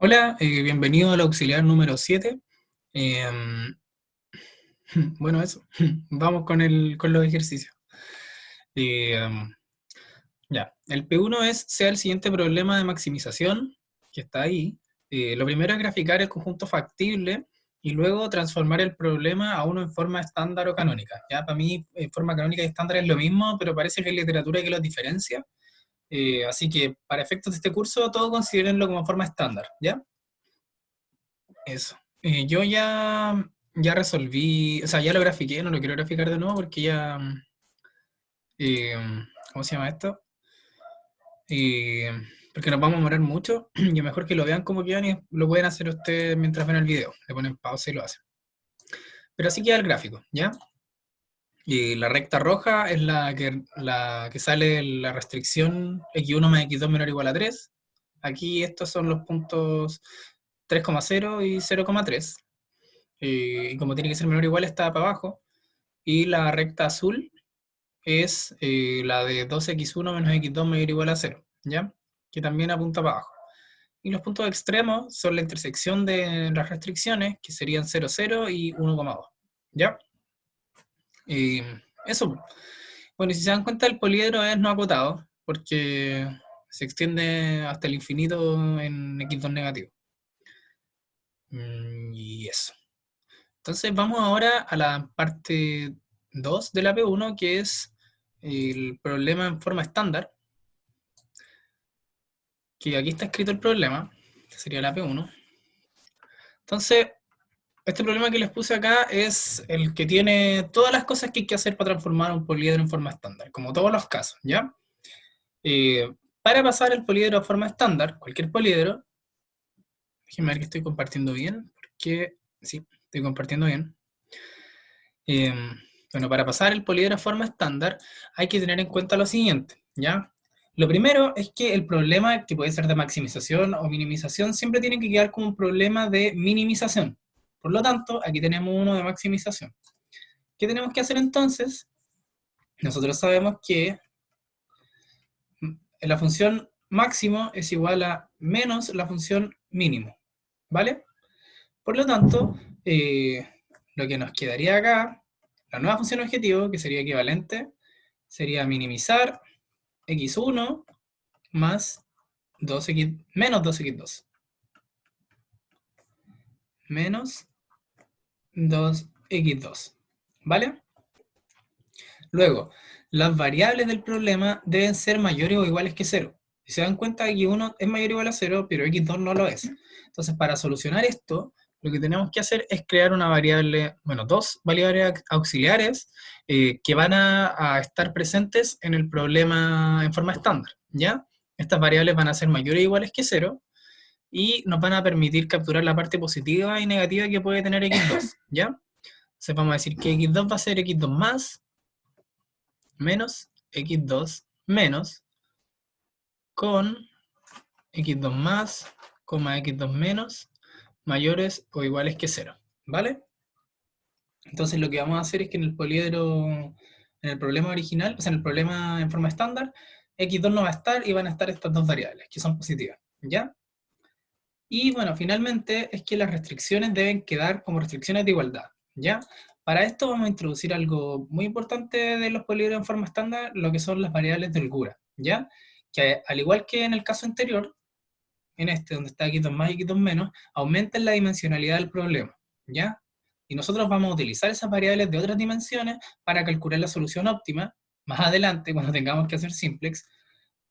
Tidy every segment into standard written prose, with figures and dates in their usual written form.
Hola, bienvenido al auxiliar número 7. Em, bueno, eso. Vamos con los ejercicios. Em, ya, el P1 sea el siguiente problema de maximización que está ahí. Lo primero es graficar el conjunto factible y luego transformar el problema a uno en forma estándar o canónica. Ya, para mí, forma canónica y estándar es lo mismo, pero parece que hay literatura que los diferencia. Así que, para efectos de este curso, todo considérenlo como forma estándar, ¿ya? Eso. Ya resolví, o sea, ya lo grafiqué, no lo quiero graficar de nuevo porque ya, eh, ¿cómo se llama esto? Eh, Porque nos vamos a demorar mucho y es mejor que lo vean como quieran y lo pueden hacer ustedes mientras ven el video. Le ponen pausa y lo hacen. Pero así queda el gráfico, ¿ya? Y la recta roja es la que sale la restricción x1 más x2 menor o igual a 3. Aquí estos son los puntos 3,0 y 0,3. Y como tiene que ser menor o igual está para abajo. Y la recta azul es la de 2x1 menos x2 mayor o igual a 0, ¿ya? Que también apunta para abajo. Y los puntos extremos son la intersección de las restricciones, que serían 0, 0 y 1,2, ¿ya? Y eso. Bueno, y si se dan cuenta, el poliedro es no acotado, porque se extiende hasta el infinito en x2 negativo. Y eso. Entonces vamos ahora a la parte 2 de la P1, que es el problema en forma estándar, que aquí está escrito el problema, que sería la P1. Entonces, este problema que les puse acá es el que tiene todas las cosas que hay que hacer para transformar un poliedro en forma estándar, como todos los casos, ¿ya? Para pasar el poliedro a forma estándar, cualquier poliedro, déjenme ver que estoy compartiendo bien, porque sí, estoy compartiendo bien. Eh, bueno, para pasar el poliedro a forma estándar hay que tener en cuenta lo siguiente, ¿ya? Lo primero es que el problema, que puede ser de maximización o minimización, siempre tiene que quedar como un problema de minimización. Por lo tanto, aquí tenemos uno de maximización. ¿Qué tenemos que hacer entonces? Nosotros sabemos que la función máximo es igual a menos la función mínimo, ¿vale? Por lo tanto, lo que nos quedaría acá, la nueva función objetivo, que sería equivalente, sería minimizar x1 más 2x, menos 2x2. Menos 2x2. ¿Vale? Luego, las variables del problema deben ser mayores o iguales que 0. Si se dan cuenta, x1 es mayor o igual a 0, pero x2 no lo es. Entonces, para solucionar esto, lo que tenemos que hacer es crear una variable, bueno, dos variables auxiliares que van a estar presentes en el problema en forma estándar, ¿ya? Estas variables van a ser mayores o iguales que 0 y nos van a permitir capturar la parte positiva y negativa que puede tener x2, ¿ya? Entonces vamos a decir que x2 va a ser x2 más menos x2 menos con x2 más, x2 menos, mayores o iguales que 0, ¿vale? Entonces lo que vamos a hacer es que en el poliedro, en el problema original, o sea, en el problema en forma estándar, x2 no va a estar y van a estar estas dos variables, que son positivas, ¿ya? Y bueno, finalmente es que las restricciones deben quedar como restricciones de igualdad, ¿ya? Para esto vamos a introducir algo muy importante de los poliedros en forma estándar, lo que son las variables de holgura, ¿ya? Que al igual que en el caso anterior, en este, donde está x2 más y x2 menos, aumentan la dimensionalidad del problema, ¿ya? Y nosotros vamos a utilizar esas variables de otras dimensiones para calcular la solución óptima más adelante, cuando tengamos que hacer simplex,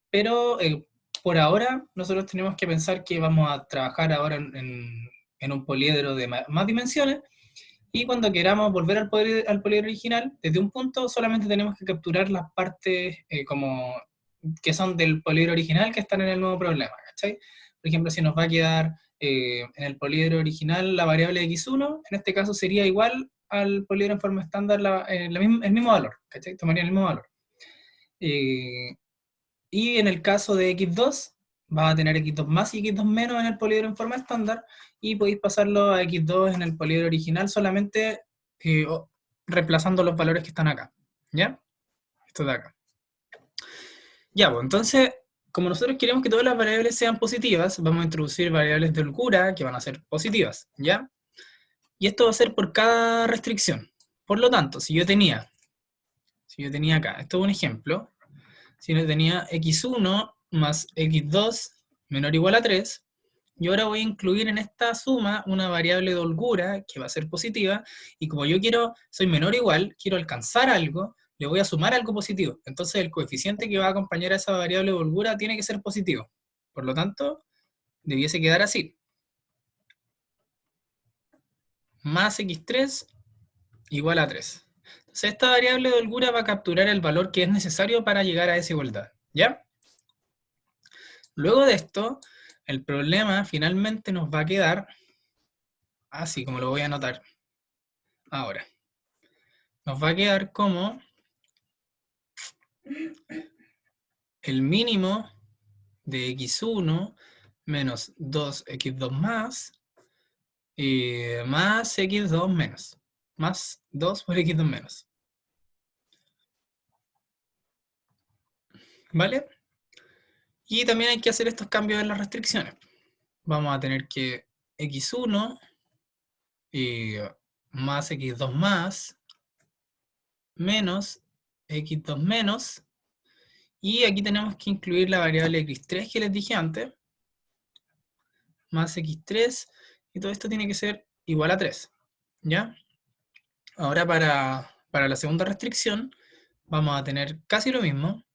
pero por ahora nosotros tenemos que pensar que vamos a trabajar ahora en un poliedro de más dimensiones, y cuando queramos volver al poliedro original, desde un punto solamente tenemos que capturar las partes como que son del poliedro original que están en el nuevo problema, ¿cachai? Por ejemplo, si nos va a quedar en el poliedro original la variable x1, en este caso sería igual al poliedro en forma estándar el mismo valor, ¿cachai? Tomaría el mismo valor. Eh, y en el caso de x2, vas a tener x2 más y x2 menos en el poliedro en forma estándar, y podéis pasarlo a x2 en el poliedro original solamente reemplazando los valores que están acá. ¿Ya? Esto de acá. Ya, pues entonces, como nosotros queremos que todas las variables sean positivas, vamos a introducir variables de holgura que van a ser positivas, ¿ya? Y esto va a ser por cada restricción. Por lo tanto, si yo tenía acá, esto es un ejemplo, si yo tenía x1 más x2 menor o igual a 3, yo ahora voy a incluir en esta suma una variable de holgura que va a ser positiva, y como yo soy menor o igual, quiero alcanzar algo, le voy a sumar algo positivo. Entonces el coeficiente que va a acompañar a esa variable de holgura tiene que ser positivo. Por lo tanto, debiese quedar así. Más x3 igual a 3. Entonces esta variable de holgura va a capturar el valor que es necesario para llegar a esa igualdad, ¿ya? Luego de esto, el problema finalmente nos va a quedar así, como lo voy a anotar ahora. Nos va a quedar como el mínimo de x1 menos 2x2 más x2 menos. Más 2 por x2 menos. ¿Vale? Y también hay que hacer estos cambios en las restricciones. Vamos a tener que x1 más x2 más menos x2 menos, y aquí tenemos que incluir la variable x3 que les dije antes, más x3, y todo esto tiene que ser igual a 3, ¿ya? Ahora para la segunda restricción vamos a tener casi lo mismo.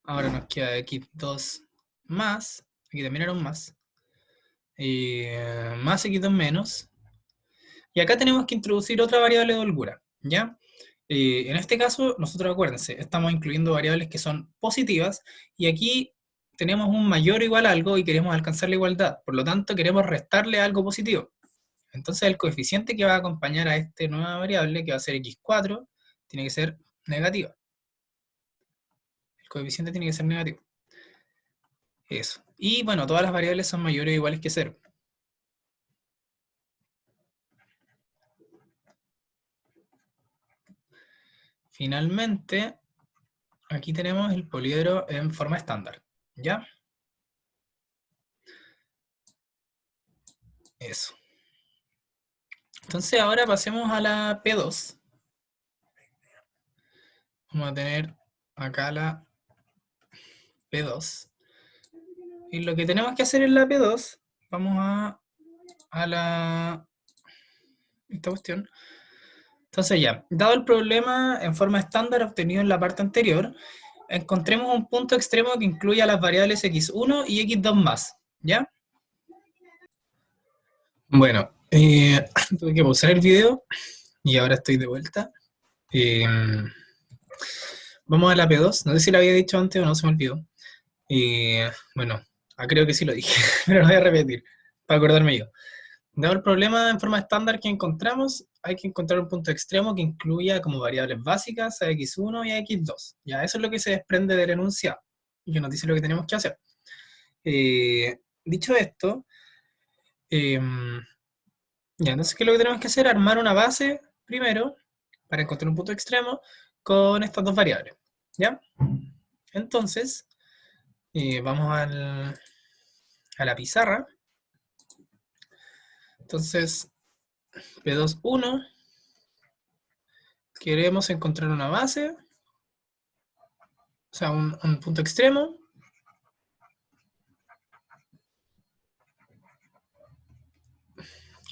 Ahora nos queda x2 más, aquí también era un más, más x2 menos, y acá tenemos que introducir otra variable de holgura, ¿ya? En este caso, nosotros acuérdense, estamos incluyendo variables que son positivas, y aquí tenemos un mayor o igual a algo y queremos alcanzar la igualdad. Por lo tanto, queremos restarle algo positivo. Entonces, el coeficiente que va a acompañar a esta nueva variable, que va a ser x4, tiene que ser negativa. El coeficiente tiene que ser negativo. Eso. Y bueno, todas las variables son mayores o iguales que 0. Finalmente, aquí tenemos el poliedro en forma estándar, ¿ya? Eso. Entonces ahora pasemos a la P2. Vamos a tener acá la P2. Y lo que tenemos que hacer en la P2, vamos a esta cuestión. Entonces ya, dado el problema en forma estándar obtenido en la parte anterior, encontremos un punto extremo que incluya las variables x1 y x2 más, ¿ya? Bueno, tuve que pausar el video y ahora estoy de vuelta. Vamos a la P2, no sé si lo había dicho antes o no, se me olvidó. Bueno, creo que sí lo dije, pero lo voy a repetir, para acordarme yo. Dado el problema en forma estándar que encontramos, hay que encontrar un punto extremo que incluya como variables básicas a x1 y a x2. Ya, eso es lo que se desprende del enunciado, y que nos dice lo que tenemos que hacer. Dicho esto, ya, entonces, ¿qué es lo que tenemos que hacer? Armar una base primero, para encontrar un punto extremo, con estas dos variables, ¿ya? Entonces, vamos a la pizarra. Entonces, P2.1, queremos encontrar una base, o sea, un punto extremo,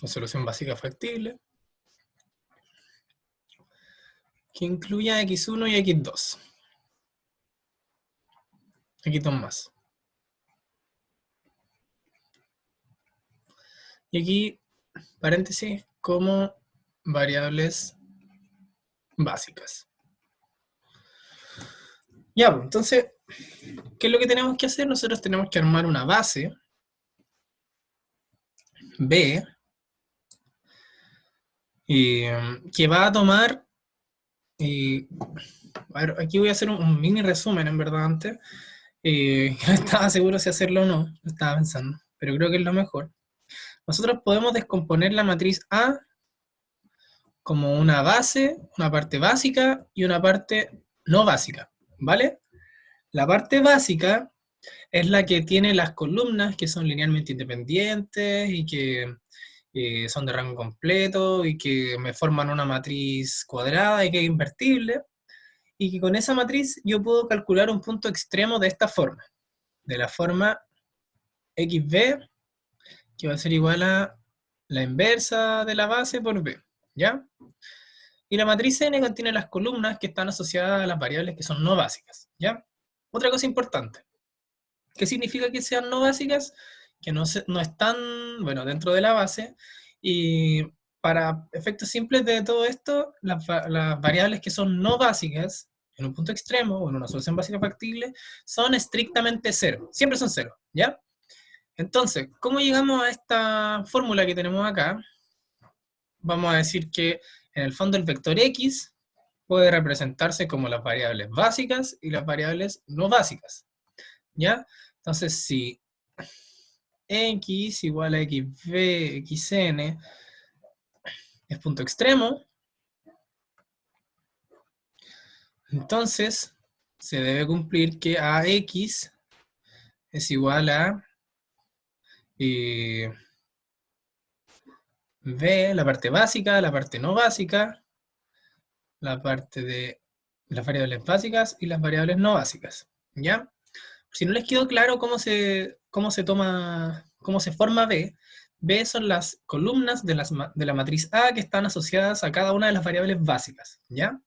o solución básica factible, que incluya x1 y x2. X2 más. Y aquí, paréntesis, como variables básicas. Ya, pues, entonces, ¿qué es lo que tenemos que hacer? Nosotros tenemos que armar una base B que va a tomar, a ver, aquí voy a hacer un mini resumen en verdad antes, no estaba seguro si hacerlo o no, lo estaba pensando, pero creo que es lo mejor. Nosotros podemos descomponer la matriz A como una base, una parte básica y una parte no básica, ¿vale? La parte básica es la que tiene las columnas que son linealmente independientes y que son de rango completo y que me forman una matriz cuadrada y que es invertible, y que con esa matriz yo puedo calcular un punto extremo de esta forma, de la forma xb, que va a ser igual a la inversa de la base por b, ¿ya? Y la matriz n contiene las columnas que están asociadas a las variables que son no básicas, ¿ya? Otra cosa importante, ¿qué significa que sean no básicas? Que no están, bueno, dentro de la base, y para efectos simples de todo esto, las variables que son no básicas, en un punto extremo o en una solución básica factible, son estrictamente cero, siempre son cero, ¿ya? Entonces, ¿cómo llegamos a esta fórmula que tenemos acá? Vamos a decir que en el fondo el vector x puede representarse como las variables básicas y las variables no básicas, ¿ya? Entonces, si x igual a xb, xn es punto extremo, entonces se debe cumplir que ax es igual a b, la parte básica, la parte no básica, la parte de las variables básicas y las variables no básicas, ¿ya? Si no les quedó claro cómo se forma B, B son las columnas de la matriz A que están asociadas a cada una de las variables básicas, ¿ya?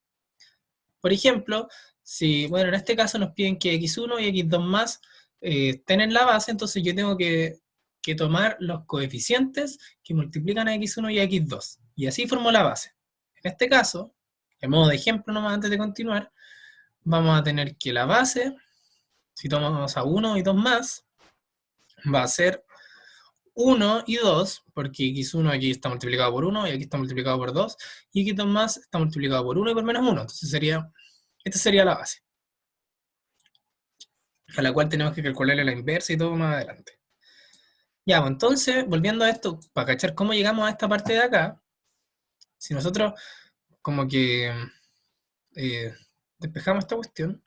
Por ejemplo, si, bueno, en este caso nos piden que x1 y x2 más estén en la base, entonces yo tengo que tomar los coeficientes que multiplican a x1 y a x2, y así formo la base. En este caso, en modo de ejemplo nomás antes de continuar, vamos a tener que la base, si tomamos a 1 y 2 más, va a ser 1 y 2, porque x1 aquí está multiplicado por 1 y aquí está multiplicado por 2, y x2 más está multiplicado por 1 y por menos 1, entonces esta sería la base, a la cual tenemos que calcularle la inversa y todo más adelante. Ya, pues entonces, volviendo a esto, para cachar cómo llegamos a esta parte de acá, si nosotros como que despejamos esta cuestión,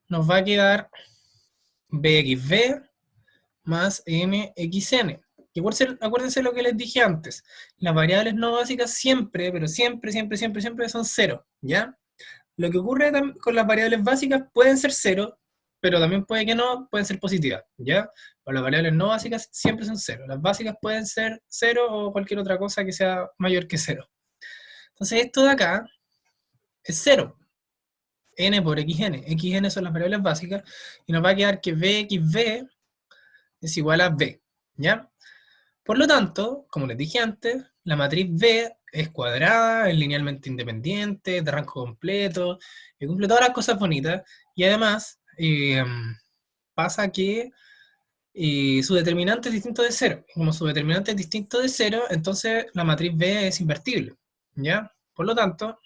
nos va a quedar bxb más mxn. Y acuérdense lo que les dije antes, las variables no básicas siempre, pero siempre son cero, ¿ya? Lo que ocurre con las variables básicas pueden ser cero, pero también puede que no, pueden ser positivas, ¿ya? Pero las variables no básicas siempre son cero. Las básicas pueden ser cero o cualquier otra cosa que sea mayor que cero. Entonces esto de acá es cero. N por xn. Xn son las variables básicas y nos va a quedar que bxb es igual a b, ¿ya? Por lo tanto, como les dije antes, la matriz B es cuadrada, es linealmente independiente, de rango completo, cumple todas las cosas bonitas, y además pasa que su determinante es distinto de cero. Como su determinante es distinto de cero, entonces la matriz B es invertible, ¿ya? Por lo tanto,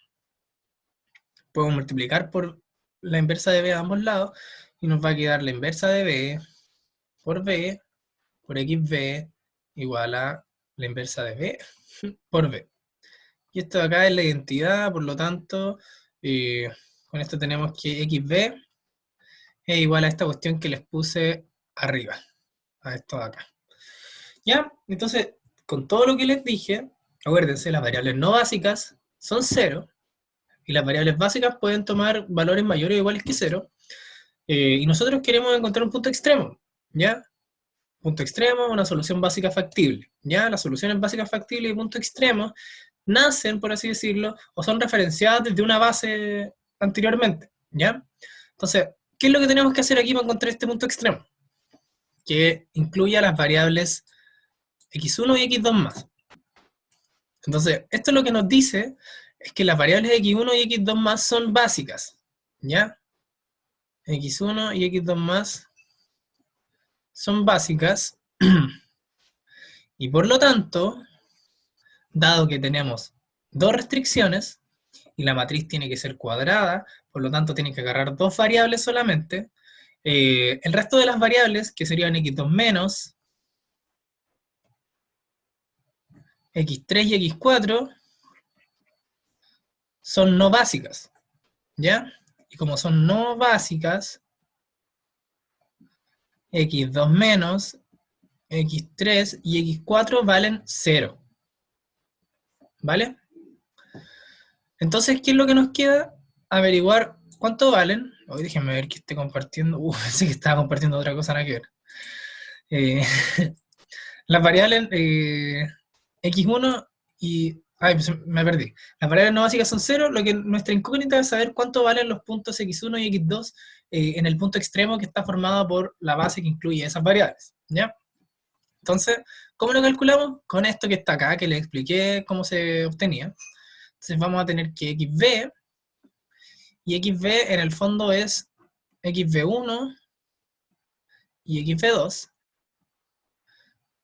puedo multiplicar por la inversa de B a ambos lados, y nos va a quedar la inversa de B por xb igual a la inversa de B por B. Y esto de acá es la identidad, por lo tanto, con esto tenemos que xb es igual a esta cuestión que les puse arriba, a esto de acá. ¿Ya? Entonces, con todo lo que les dije, acuérdense, las variables no básicas son cero, y las variables básicas pueden tomar valores mayores o iguales que cero, y nosotros queremos encontrar un punto extremo, ¿ya? Punto extremo, una solución básica factible, ¿ya? Las soluciones básicas factibles y punto extremo nacen, por así decirlo, o son referenciadas desde una base anteriormente, ¿ya? Entonces, ¿qué es lo que tenemos que hacer aquí para encontrar este punto extremo? Que incluya las variables x1 y x2 más. Entonces, esto lo que nos dice es que las variables x1 y x2 más son básicas, ¿ya? x1 y x2 más son básicas, y por lo tanto, dado que tenemos dos restricciones, y la matriz tiene que ser cuadrada, por lo tanto tiene que agarrar dos variables solamente, el resto de las variables, que serían x2 menos, x3 y x4, son no básicas, ¿ya? Y como son no básicas, x2 menos, x3 y x4 valen 0. ¿Vale? Entonces, ¿qué es lo que nos queda? Averiguar cuánto valen. Hoy déjenme ver que esté compartiendo. Pensé que estaba compartiendo otra cosa, nada que ver. Eh, las variables x1 y... Ay, pues me perdí. Las variables no básicas son 0, lo que nuestra incógnita es saber cuánto valen los puntos x1 y x2 en el punto extremo que está formado por la base que incluye esas variables. ¿Ya? Entonces, ¿cómo lo calculamos? Con esto que está acá, que les expliqué cómo se obtenía. Entonces vamos a tener que xb, y xb en el fondo es xb1 y xb2,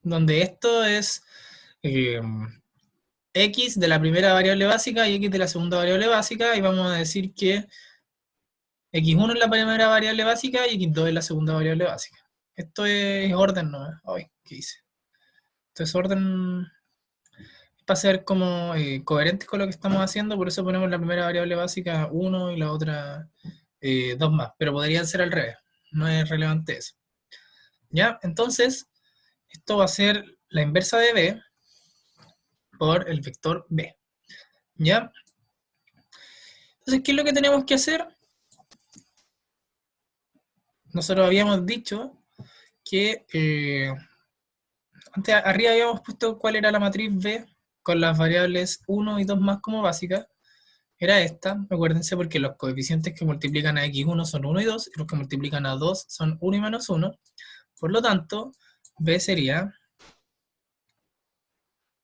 donde esto es x de la primera variable básica y x de la segunda variable básica, y vamos a decir que x1 es la primera variable básica y x2 es la segunda variable básica. Esto es orden, ¿no? Ay, ¿qué hice? Esto es orden para ser como coherentes con lo que estamos haciendo, por eso ponemos la primera variable básica 1 y la otra 2 más, pero podrían ser al revés, no es relevante eso. ¿Ya? Entonces, esto va a ser la inversa de b por el vector b. ¿Ya? Entonces, ¿qué es lo que tenemos que hacer? Nosotros habíamos dicho que antes arriba habíamos puesto cuál era la matriz b con las variables 1 y 2 más como básicas. Era esta, acuérdense, porque los coeficientes que multiplican a x1 son 1 y 2, y los que multiplican a 2 son 1 y menos 1. Por lo tanto, b sería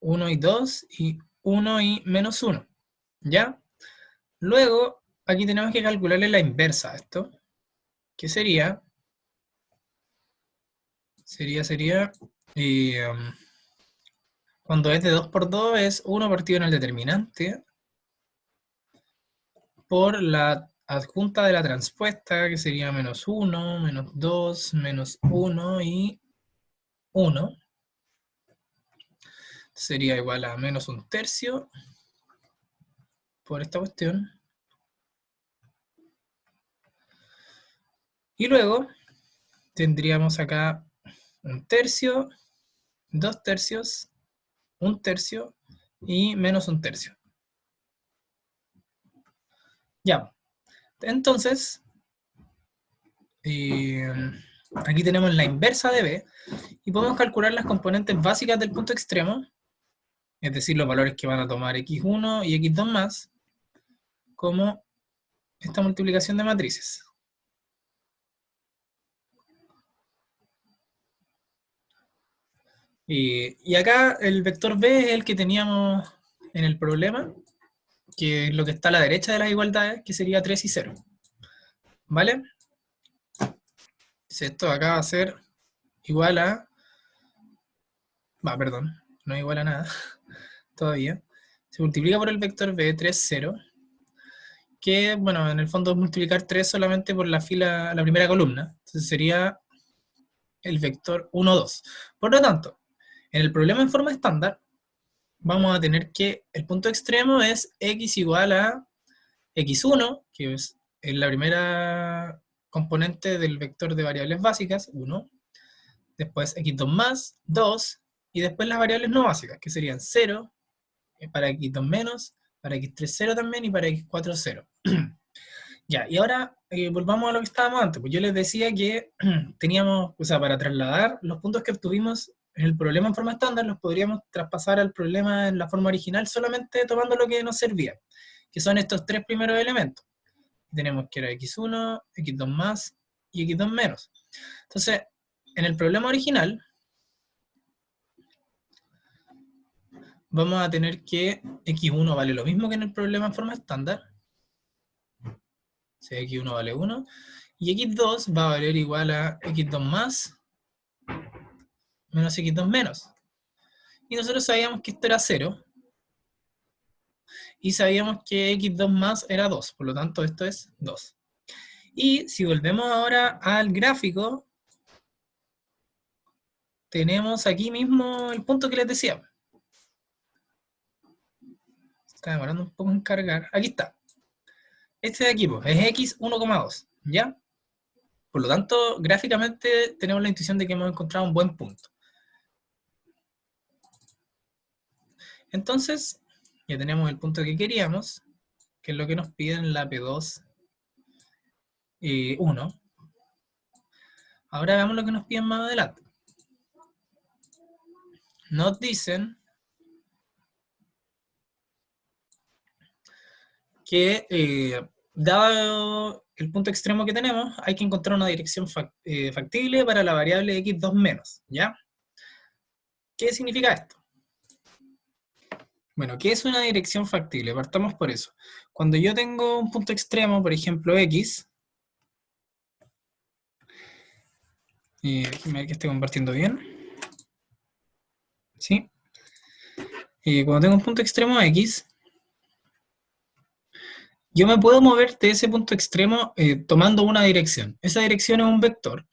1 y 2 y 1 y menos 1. ¿Ya? Luego, aquí tenemos que calcularle la inversa a esto, que sería, cuando es de 2 por 2 es 1 partido en el determinante, por la adjunta de la transpuesta, que sería menos 1, menos 2, menos 1 y 1. Sería igual a menos un tercio por esta cuestión. Y luego tendríamos acá un tercio, 2 tercios, un tercio y menos un tercio. Ya, entonces, aquí tenemos la inversa de b, y podemos calcular las componentes básicas del punto extremo, es decir, los valores que van a tomar x1 y x2 más, como esta multiplicación de matrices. Y acá el vector b es el que teníamos en el problema, que es lo que está a la derecha de las igualdades, que sería 3 y 0. ¿Vale? Entonces esto acá va a ser igual a... perdón, no es igual a nada todavía. Se multiplica por el vector b, 3, 0, que, bueno, en el fondo es multiplicar 3 solamente por la fila, la primera columna. Entonces sería el vector 1, 2. Por lo tanto, en el problema en forma estándar, vamos a tener que el punto extremo es x igual a x1, que es la primera componente del vector de variables básicas, 1, después x2 más, 2, y después las variables no básicas, que serían 0, para x2 menos, para x3 0 también, y para x4 0. Ya, y ahora volvamos a lo que estábamos antes. Pues yo les decía que teníamos, o sea, para trasladar los puntos que obtuvimos en el problema en forma estándar, los podríamos traspasar al problema en la forma original solamente tomando lo que nos servía, que son estos tres primeros elementos. Tenemos que era x1, x2 más y x2 menos. Entonces, en el problema original, vamos a tener que x1 vale lo mismo que en el problema en forma estándar. O sea, x1 vale 1. Y x2 va a valer igual a x2 más menos x2 menos. Y nosotros sabíamos que esto era 0. Y sabíamos que x2 más era 2. Por lo tanto, esto es 2. Y si volvemos ahora al gráfico, tenemos aquí mismo el punto que les decía. Está demorando un poco en cargar. Aquí está. Este de aquí, pues, es x 1,2. ¿Ya? Por lo tanto, gráficamente tenemos la intuición de que hemos encontrado un buen punto. Entonces, ya tenemos el punto que queríamos, que es lo que nos piden en la P2 1. Ahora veamos lo que nos piden más adelante. Nos dicen que dado el punto extremo que tenemos, hay que encontrar una dirección factible para la variable x2 menos, ¿ya? ¿Qué significa esto? Bueno, ¿qué es una dirección factible? Partamos por eso. Cuando yo tengo un punto extremo, por ejemplo x, déjenme ver que esté compartiendo bien, ¿sí? Cuando tengo un punto extremo x, yo me puedo mover de ese punto extremo tomando una dirección. Esa dirección es un vector.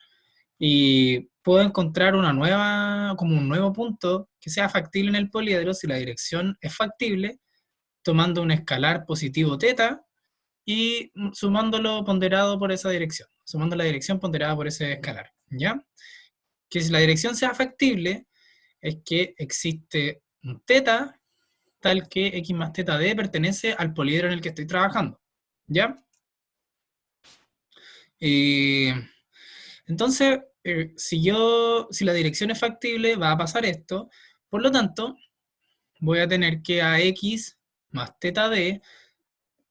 Y puedo encontrar una nueva, como un nuevo punto que sea factible en el poliedro si la dirección es factible, tomando un escalar positivo θ y sumándolo ponderado por esa dirección, sumando la dirección ponderada por ese escalar, ¿ya? Que si la dirección sea factible, es que existe un θ tal que x más θd pertenece al poliedro en el que estoy trabajando, ¿ya? Entonces, si la dirección es factible, va a pasar esto. Por lo tanto, voy a tener que a x más θd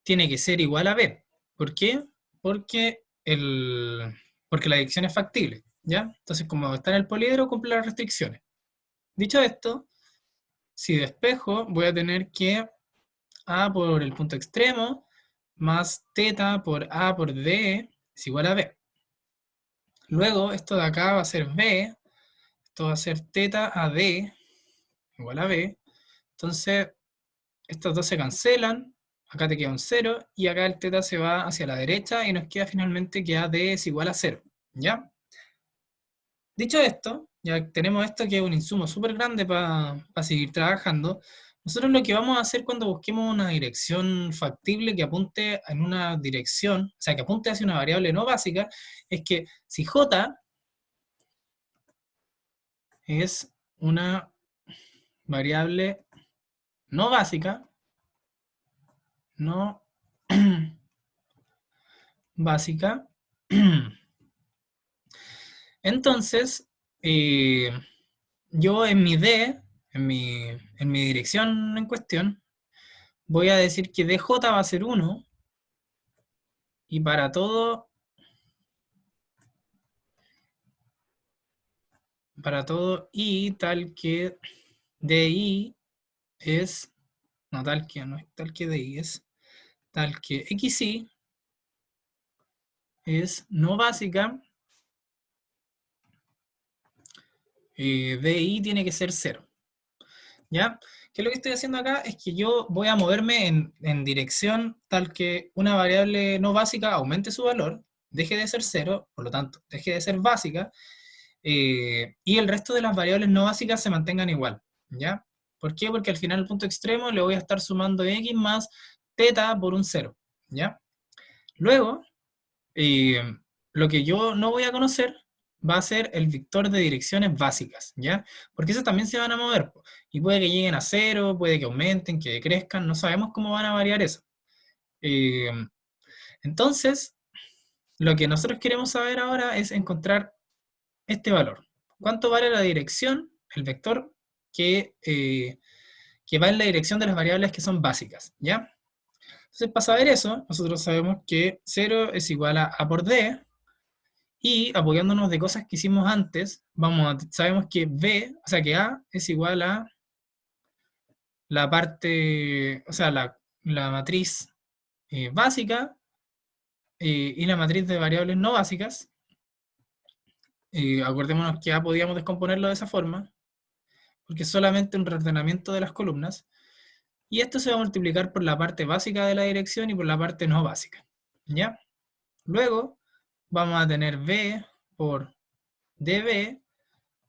tiene que ser igual a b. ¿Por qué? Porque la dirección es factible, ¿ya? Entonces, como está en el poliedro, cumple las restricciones. Dicho esto, si despejo, voy a tener que a por el punto extremo más θ por a por d es igual a b. Luego, esto de acá va a ser b, esto va a ser θ a d igual a b. Entonces, estos dos se cancelan, acá te queda un 0, y acá el θ se va hacia la derecha, y nos queda finalmente que AD es igual a 0, ¿ya? Dicho esto, ya tenemos esto que es un insumo súper grande para seguir trabajando. Nosotros lo que vamos a hacer cuando busquemos una dirección factible que apunte en una dirección, o sea, que apunte hacia una variable no básica, es que si J es una variable no básica, no básica, entonces yo en mi D, en mi dirección en cuestión, voy a decir que DJ va a ser 1, y para todo i tal que DI es, no tal que, no es tal que DI, es tal que XI es no básica, DI tiene que ser 0. ¿Ya? ¿Qué es lo que estoy haciendo acá? Es que yo voy a moverme en dirección tal que una variable no básica aumente su valor, deje de ser 0, por lo tanto, deje de ser básica, y el resto de las variables no básicas se mantengan igual, ¿ya? ¿Por qué? Porque al final el punto extremo le voy a estar sumando x más θ por un 0, ¿ya? Luego, lo que yo no voy a conocer va a ser el vector de direcciones básicas, ¿ya? Porque esos también se van a mover, y puede que lleguen a 0, puede que aumenten, que crezcan, no sabemos cómo van a variar eso. Eh, entonces, lo que nosotros queremos saber ahora es encontrar este valor. ¿Cuánto vale la dirección, el vector, que va en la dirección de las variables que son básicas, ¿ya? Entonces, para saber eso, nosotros sabemos que 0 es igual a por d, y apoyándonos de cosas que hicimos antes, sabemos que b, o sea que a es igual a la parte, o sea, la matriz básica y la matriz de variables no básicas. Acordémonos que a podíamos descomponerlo de esa forma, porque es solamente un reordenamiento de las columnas, y esto se va a multiplicar por la parte básica de la dirección y por la parte no básica, ¿ya? Luego vamos a tener b por db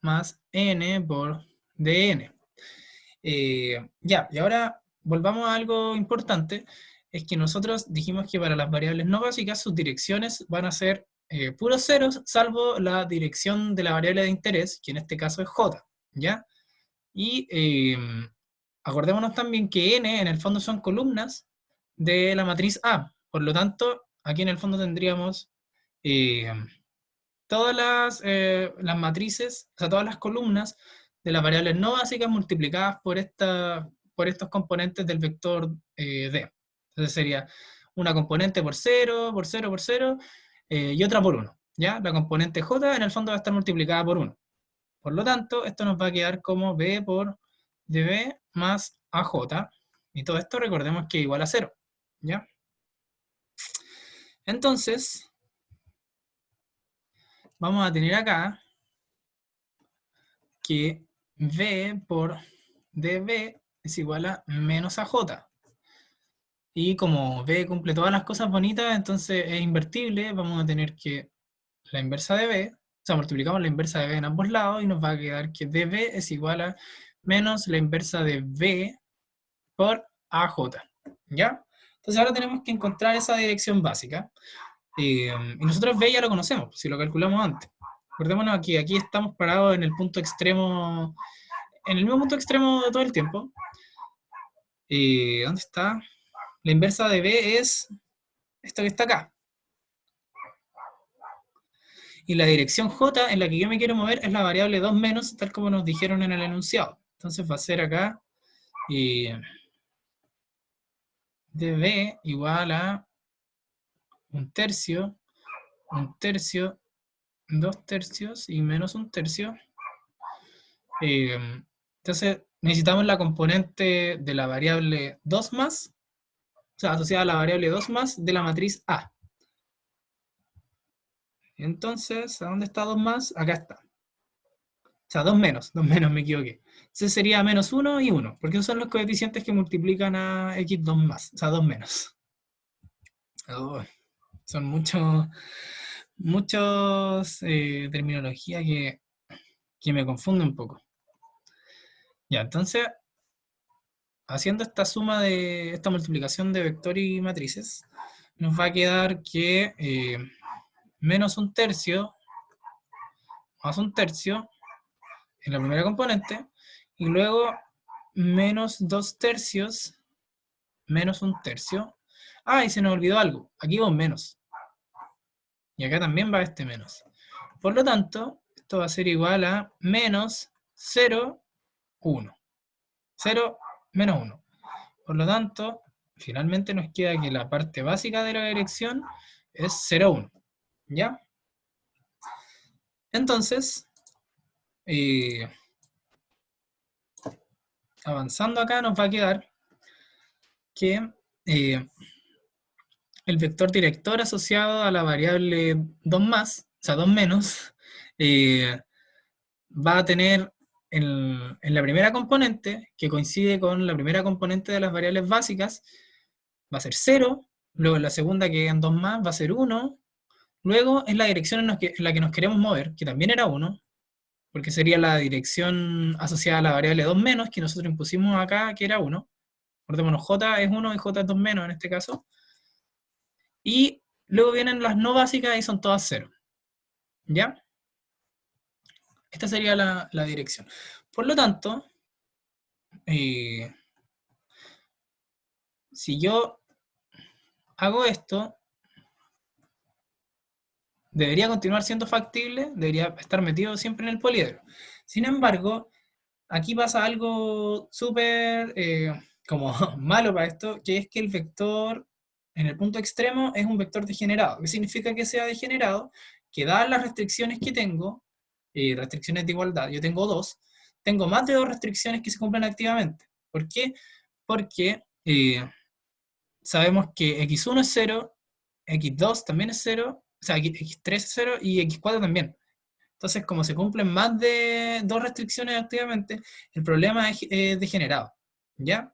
más n por dn. Ya, y ahora volvamos a algo importante, es que nosotros dijimos que para las variables no básicas sus direcciones van a ser puros ceros, salvo la dirección de la variable de interés, que en este caso es j, ¿ya? Y acordémonos también que n en el fondo son columnas de la matriz A. Por lo tanto, aquí en el fondo tendríamos todas las matrices, o sea, todas las columnas de las variables no básicas multiplicadas por estos componentes del vector D. Entonces sería una componente por 0, por 0, por 0, y otra por 1. ¿Ya? La componente J en el fondo va a estar multiplicada por 1. Por lo tanto, esto nos va a quedar como B por dB más AJ. Y todo esto recordemos que es igual a 0. ¿Ya? Entonces, vamos a tener acá que V por dB es igual a menos AJ. Y como V cumple todas las cosas bonitas, entonces es invertible, vamos a tener que la inversa de V, o sea, multiplicamos la inversa de V en ambos lados y nos va a quedar que dB es igual a menos la inversa de V por AJ. ¿Ya? Entonces ahora tenemos que encontrar esa dirección básica. Y nosotros V ya lo conocemos, si lo calculamos antes. Acordémonos que aquí estamos parados en el punto extremo, en el mismo punto extremo de todo el tiempo. ¿Dónde está? La inversa de B es esto que está acá. Y la dirección J en la que yo me quiero mover es la variable 2 menos, tal como nos dijeron en el enunciado. Entonces va a ser acá dB igual a 1/3, 1/3, 2/3 y menos 1/3. Entonces necesitamos la componente de la variable 2 más, o sea, asociada a la variable 2 más de la matriz A. Entonces, ¿a dónde está 2 más? Acá está. O sea, 2 menos, me equivoqué. Entonces sería menos 1 y 1, porque esos son los coeficientes que multiplican a x2 más, o sea, 2 menos. Oh, son muchos terminología que me confunden un poco. Ya, entonces, haciendo esta suma de esta multiplicación de vector y matrices, nos va a quedar que menos 1/3 más 1/3 en la primera componente, y luego menos 2/3 menos 1/3. Ah, y se nos olvidó algo. Aquí va un menos. Y acá también va este menos. Por lo tanto, esto va a ser igual a menos 0, 1. 0 menos 1. Por lo tanto, finalmente nos queda que la parte básica de la dirección es 0, 1. ¿Ya? Entonces, avanzando acá nos va a quedar que el vector director asociado a la variable 2 más, o sea, 2 menos, va a tener en la primera componente, que coincide con la primera componente de las variables básicas, va a ser 0, luego en la segunda, que en 2 más, va a ser 1, luego en la dirección en la que nos queremos mover, que también era 1, porque sería la dirección asociada a la variable 2 menos, que nosotros impusimos acá, que era 1. Recordémonos, J es 1 y J es 2 menos en este caso. Y luego vienen las no básicas y son todas 0. ¿Ya? Esta sería la dirección. Por lo tanto, si yo hago esto, debería continuar siendo factible, debería estar metido siempre en el poliedro. Sin embargo, aquí pasa algo súper como malo para esto, que es que el vector en el punto extremo es un vector degenerado. ¿Qué significa que sea degenerado? Que dadas las restricciones que tengo, restricciones de igualdad, yo tengo 2, tengo más de 2 restricciones que se cumplen activamente. ¿Por qué? Porque sabemos que x1 es 0, x2 también es 0, o sea, x3 es 0 y x4 también. Entonces, como se cumplen más de 2 restricciones activamente, el problema es degenerado, ¿ya?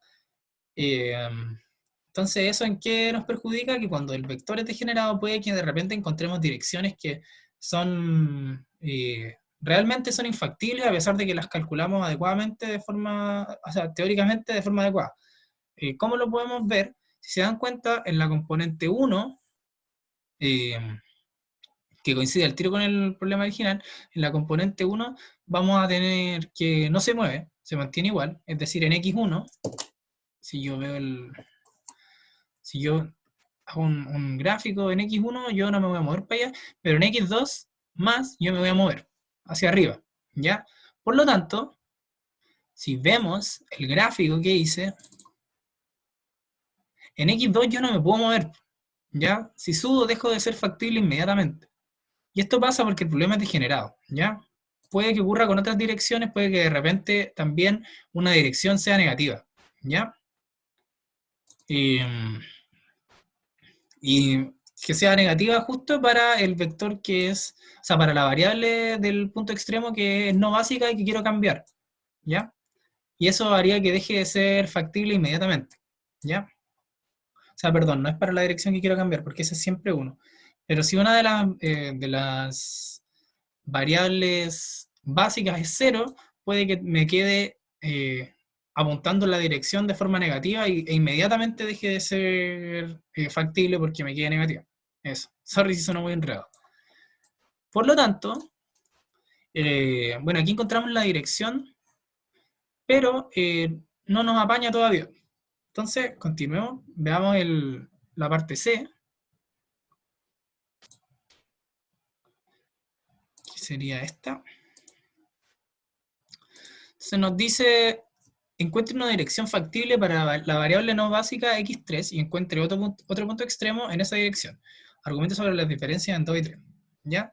Entonces, ¿eso en qué nos perjudica? Que cuando el vector es degenerado puede que de repente encontremos direcciones que son realmente son infactibles a pesar de que las calculamos adecuadamente de forma, o sea, teóricamente de forma adecuada. ¿Cómo lo podemos ver? Si se dan cuenta, en la componente 1, que coincide al tiro con el problema original, en la componente 1 vamos a tener que no se mueve, se mantiene igual, es decir, en x1, si yo veo si yo hago un gráfico en x1, yo no me voy a mover para allá, pero en x2 más yo me voy a mover hacia arriba, ¿ya? Por lo tanto, si vemos el gráfico que hice, en x2 yo no me puedo mover, ¿ya? Si subo, dejo de ser factible inmediatamente. Y esto pasa porque el problema es degenerado, ¿ya? Puede que ocurra con otras direcciones, puede que de repente también una dirección sea negativa, ¿ya? Y que sea negativa justo para el vector que es, o sea, para la variable del punto extremo que es no básica y que quiero cambiar, ¿ya? Y eso haría que deje de ser factible inmediatamente, ¿ya? O sea, perdón, no es para la dirección que quiero cambiar, porque ese es siempre uno. Pero si una de las variables básicas es 0, puede que me quede apuntando en la dirección de forma negativa e inmediatamente deje de ser factible porque me quede negativa. Eso. Sorry si suena muy enredado. Por lo tanto, bueno, aquí encontramos la dirección, pero no nos apaña todavía. Entonces, continuemos, veamos la parte C, que sería esta. Se nos dice, encuentre una dirección factible para la variable no básica x3 y encuentre otro punto extremo en esa dirección. Argumente sobre las diferencias en 2 y 3. ¿Ya?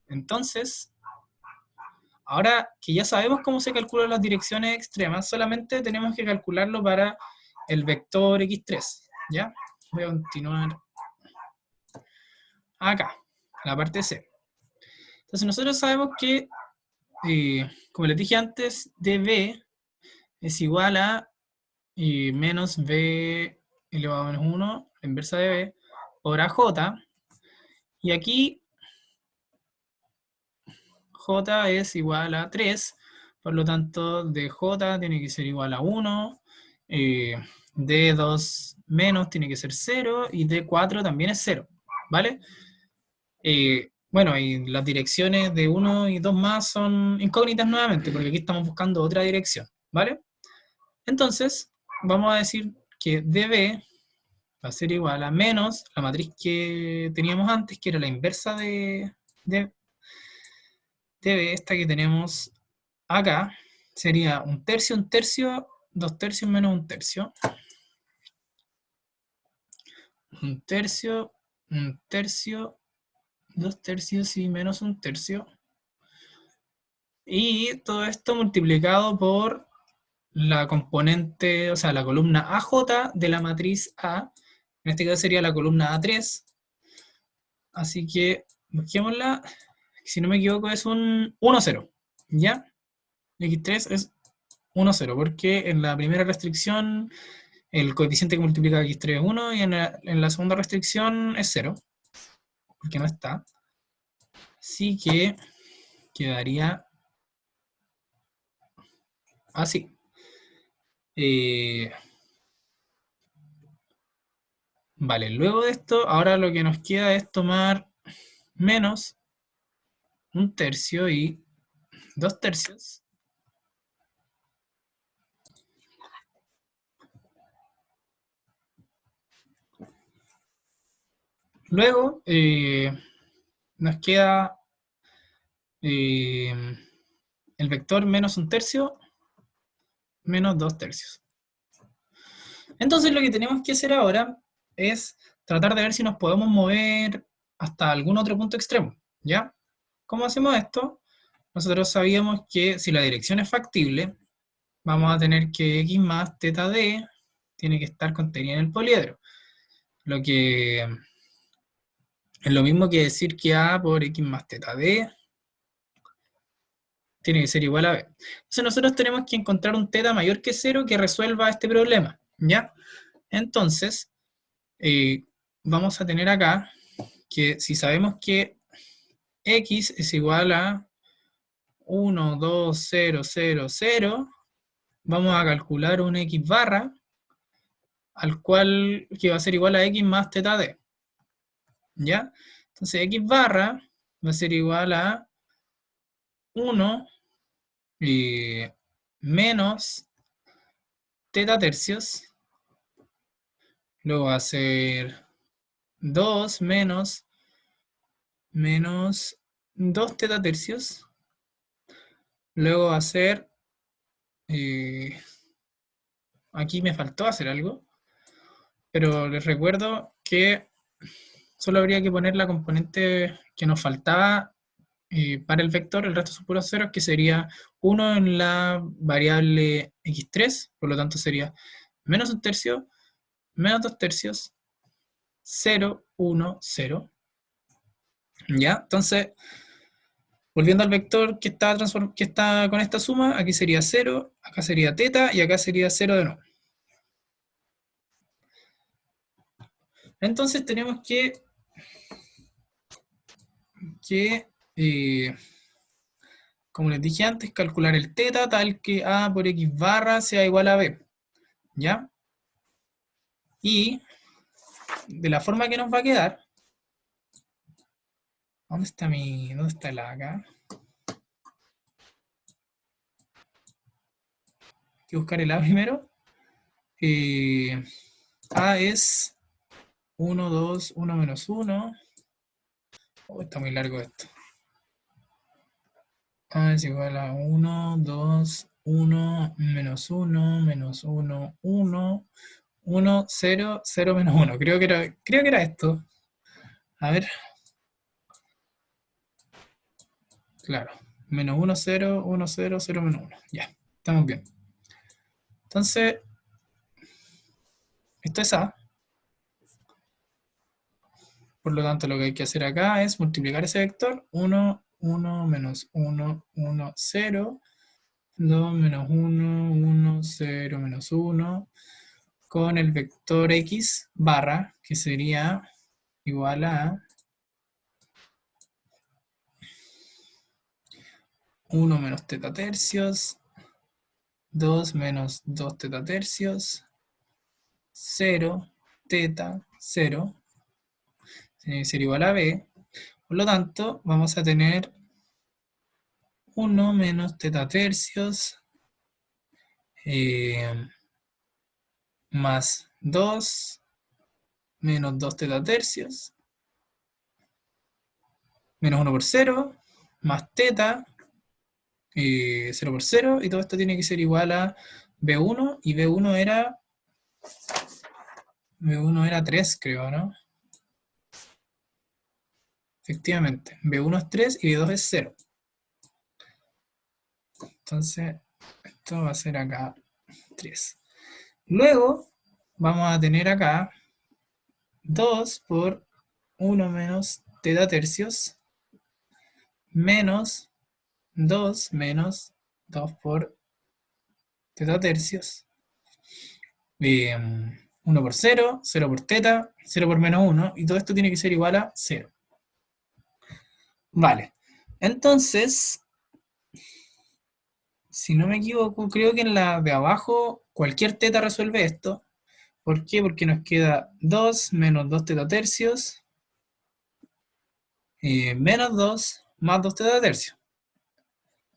Entonces, ahora que ya sabemos cómo se calculan las direcciones extremas, solamente tenemos que calcularlo para el vector x3. ¿Ya? Voy a continuar acá, la parte C. Entonces nosotros sabemos que, como les dije antes, db es igual a menos b elevado a menos 1, la inversa de b, por aj. Y aquí j es igual a 3, por lo tanto dj tiene que ser igual a 1, d2 menos tiene que ser 0 y d4 también es 0, ¿vale? Bueno, y las direcciones de 1 y 2 más son incógnitas nuevamente, porque aquí estamos buscando otra dirección, ¿vale? Entonces, vamos a decir que db va a ser igual a menos la matriz que teníamos antes, que era la inversa de db, esta que tenemos acá, sería un tercio, 2 tercios menos un tercio, un tercio, 2 tercios y menos un tercio, y todo esto multiplicado por la componente, o sea, la columna AJ de la matriz A, en este caso sería la columna A3, así que busquémosla, si no me equivoco es un 1, 0, ¿ya? X3 es 1, 0, porque en la primera restricción el coeficiente que multiplica X3 es 1 y en la segunda restricción es 0, porque no está. Así que quedaría así. Vale, luego de esto, ahora lo que nos queda es tomar menos un tercio y 2 tercios. Luego nos queda el vector menos un tercio menos 2 tercios. Entonces lo que tenemos que hacer ahora es tratar de ver si nos podemos mover hasta algún otro punto extremo, ¿ya? ¿Cómo hacemos esto? Nosotros sabíamos que si la dirección es factible, vamos a tener que x más teta d tiene que estar contenida en el poliedro. Lo que es lo mismo que decir que a por x más teta d tiene que ser igual a b. Entonces nosotros tenemos que encontrar un teta mayor que 0 que resuelva este problema, ¿ya? Entonces, vamos a tener acá que si sabemos que x es igual a 1, 2, 0, 0, 0, vamos a calcular un x barra, al cual que va a ser igual a x más teta d. ¿ya? Entonces x barra va a ser igual a 1 menos teta tercios, luego va a ser 2 menos 2 teta tercios, luego va a ser, eh, aquí me faltó hacer algo, pero les recuerdo que solo habría que poner la componente que nos faltaba para el vector, el resto son puros ceros, que sería 1 en la variable x3, por lo tanto sería menos un tercio, menos 2 tercios, 0, 1, 0. ¿Ya? Entonces, volviendo al vector que está con esta suma, aquí sería 0, acá sería teta y acá sería 0 de nuevo. Entonces tenemos que como les dije antes, calcular el teta tal que A por X barra sea igual a B. ¿Ya? Y de la forma que nos va a quedar, ¿dónde está el A acá? Hay que buscar el A primero. A es 1, 2, 1 menos 1. Oh, está muy largo esto. A es igual a 1, 2, 1, menos 1, 1, 1, 0, 0 menos 1. Creo que era esto. A ver, claro. Menos 1, 0, 1, 0, 0 menos 1. Ya, estamos bien. Entonces, esto es A. Por lo tanto, lo que hay que hacer acá es multiplicar ese vector. 1, 1, menos 1, 1, 0. 2 menos 1, 1, 0, menos 1. Con el vector x barra, que sería igual a 1 menos teta tercios, 2 menos 2 teta tercios, 0, teta, 0, tiene que ser igual a b. Por lo tanto, vamos a tener 1 menos teta tercios más 2 menos 2 teta tercios, menos 1 por 0, más teta, 0 por 0, y todo esto tiene que ser igual a b1, y b1 era 3, creo, ¿no? Efectivamente, b1 es 3 y b2 es 0. Entonces, esto va a ser acá 3. Luego, vamos a tener acá 2 por 1 menos teta tercios, menos 2 menos 2 por teta tercios. 1 por 0, 0 por teta, 0 por menos 1, y todo esto tiene que ser igual a 0. Vale, entonces, si no me equivoco, creo que en la de abajo cualquier teta resuelve esto. ¿Por qué? Porque nos queda 2 menos 2 teta tercios, menos 2 más 2 teta tercios.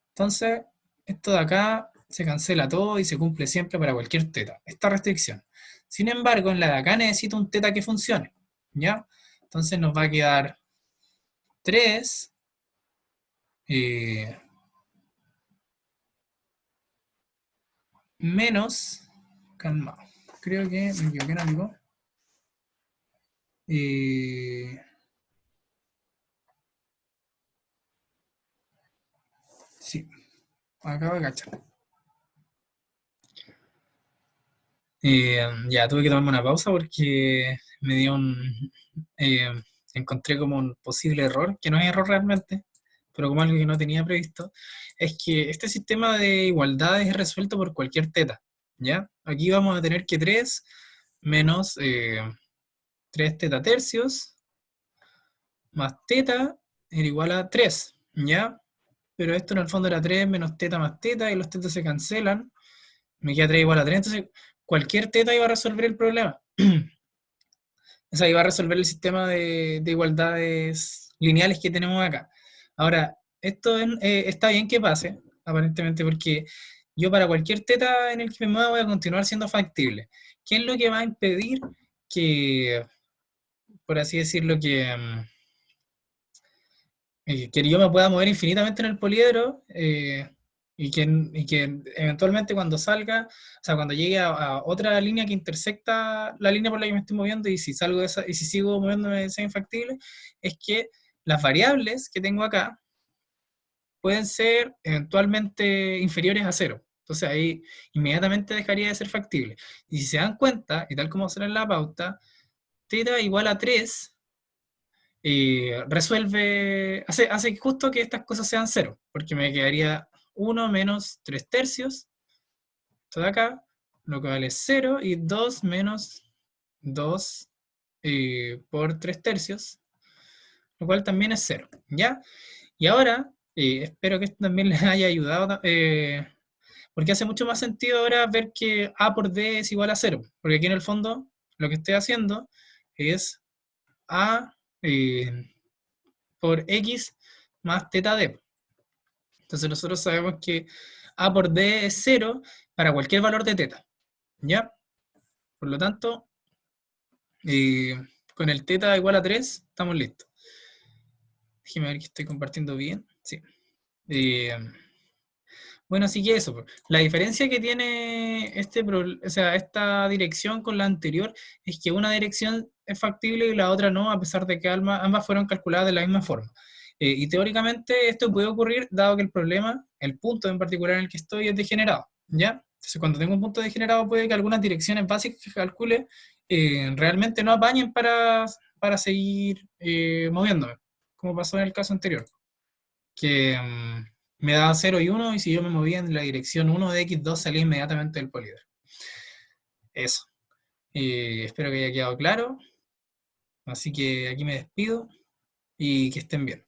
Entonces, esto de acá se cancela todo y se cumple siempre para cualquier teta, esta restricción. Sin embargo, en la de acá necesito un teta que funcione, ¿ya? Entonces nos va a quedar 3 menos, calma, creo que me equivoqué en algo. Sí, acabo de cachar. Ya tuve que tomarme una pausa porque me dio eh, encontré como un posible error, que no es error realmente, pero como algo que no tenía previsto, es que este sistema de igualdades es resuelto por cualquier teta, ¿ya? Aquí vamos a tener que 3 menos 3 teta tercios más teta era igual a 3, ¿ya? Pero esto en el fondo era 3 menos teta más teta y los tetas se cancelan, me queda 3 igual a 3, entonces cualquier teta iba a resolver el problema. O sea, iba a resolver el sistema de igualdades lineales que tenemos acá. Ahora, esto está bien que pase, aparentemente, porque yo para cualquier teta en el que me mueva voy a continuar siendo factible. ¿Qué es lo que va a impedir que, por así decirlo, que yo me pueda mover infinitamente en el poliedro y que eventualmente cuando salga, o sea, cuando llegue a otra línea que intersecta la línea por la que me estoy moviendo y si salgo de esa, y si sigo moviéndome sea infactible, es que las variables que tengo acá pueden ser eventualmente inferiores a cero. Entonces ahí inmediatamente dejaría de ser factible. Y si se dan cuenta, y tal como será en la pauta, θ igual a 3 hace justo que estas cosas sean cero, porque me quedaría 1 menos 3 tercios, esto de acá, lo que vale 0, y 2 menos 2 por 3 tercios, lo cual también es cero, ¿ya? Y ahora, espero que esto también les haya ayudado, porque hace mucho más sentido ahora ver que A por D es igual a cero, porque aquí en el fondo lo que estoy haciendo es A por X más teta D. Entonces nosotros sabemos que A por D es cero para cualquier valor de teta, ¿ya? Por lo tanto, eh, con el teta igual a 3 estamos listos. Déjeme ver que estoy compartiendo bien. Sí. Eh, bueno, así que eso. La diferencia que tiene o sea, esta dirección con la anterior es que una dirección es factible y la otra no, a pesar de que ambas fueron calculadas de la misma forma. Y teóricamente esto puede ocurrir dado que el problema, el punto en particular en el que estoy, es degenerado, ¿ya? Entonces, cuando tengo un punto degenerado puede que algunas direcciones básicas que calcule realmente no apañen para seguir moviéndome, como pasó en el caso anterior, que me daba 0 y 1 y si yo me movía en la dirección 1 de x2 salía inmediatamente del poliedro. Eso. Espero que haya quedado claro. Así que aquí me despido y que estén bien.